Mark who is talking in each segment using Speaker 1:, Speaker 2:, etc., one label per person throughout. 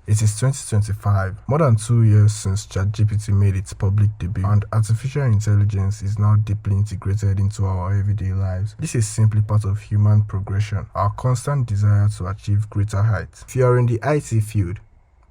Speaker 1: It is 2025, more than 2 years since ChatGPT made its public debut, and artificial intelligence is now deeply integrated into our everyday lives. This is simply part of human progression, our constant desire to achieve greater heights. If you are in the IT field,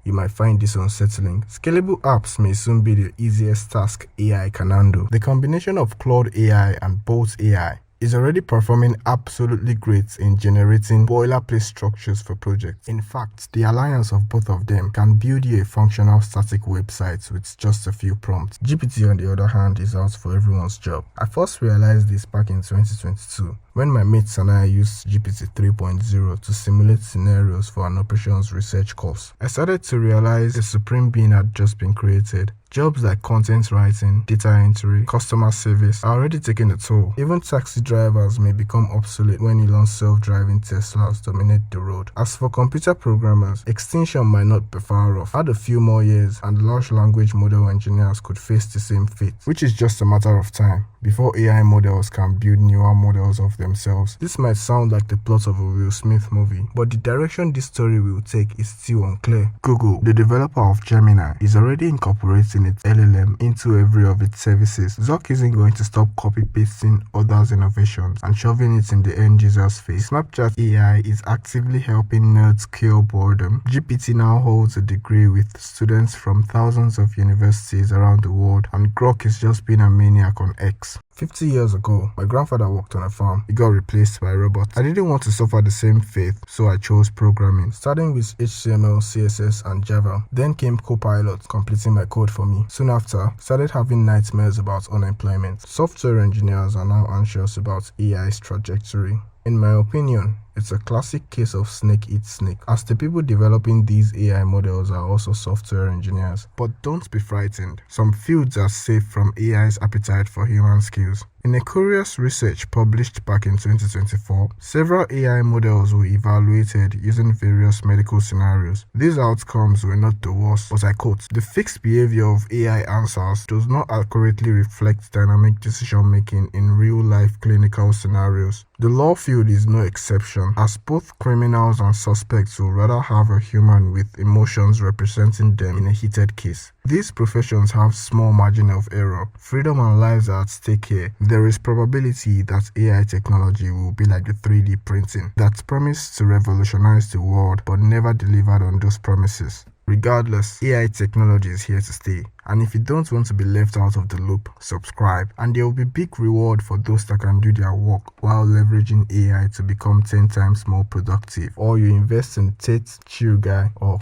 Speaker 1: you might find this unsettling. Scalable apps may soon be the easiest task AI can handle. The combination of Claude AI and Bolt AI is already performing absolutely great in generating boilerplate structures for projects. In fact, the alliance of both of them can build you a functional static website with just a few prompts. GPT, on the other hand, is out for everyone's job. I first realized this back in 2022 when my mates and I used GPT 3.0 to simulate scenarios for an operations research course. I started to realize a supreme being had just been created. Jobs like content writing, data entry, customer service are already taking a toll. Even taxi drivers may become obsolete when Elon's self-driving Teslas dominate the road. As for computer programmers, extinction might not be far off. Add a few more years and large language model engineers could face the same fate, which is just a matter of time before AI models can build newer models of themselves. This might sound like the plot of a Will Smith movie, but the direction this story will take is still unclear. Google, the developer of Gemini, is already incorporating its LLM into every of its services. Zuck isn't going to stop copy-pasting others' innovations and shoving it in the end user's face. Snapchat AI is actively helping nerds cure boredom. GPT now holds a degree with students from thousands of universities around the world, and Grok is just being a maniac on X. 50 years ago, my grandfather worked on a farm. He got replaced by robots. I didn't want to suffer the same fate, so I chose programming, starting with HTML, CSS, and Java. Then came Copilot, completing my code for me. Soon after, started having nightmares about unemployment. Software engineers are now anxious about AI's trajectory. In my opinion, it's a classic case of snake eats snake, as the people developing these AI models are also software engineers. But don't be frightened. Some fields are safe from AI's appetite for human skills. In a curious research published back in 2024, several AI models were evaluated using various medical scenarios. These outcomes were not the worst, but I quote, "The fixed behavior of AI answers does not accurately reflect dynamic decision-making in real-life clinical scenarios." The law field is no exception, as both criminals and suspects will rather have a human with emotions representing them in a heated case. These professions have small margin of error. Freedom and lives are at stake here. There is probability that AI technology will be like the 3D printing that promised to revolutionize the world but never delivered on those promises. Regardless, AI technology is here to stay, and if you don't want to be left out of the loop, subscribe, and there will be big reward for those that can do their work while leveraging AI to become 10 times more productive. Or you invest in Tate, Chill Guy, or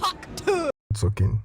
Speaker 1: token.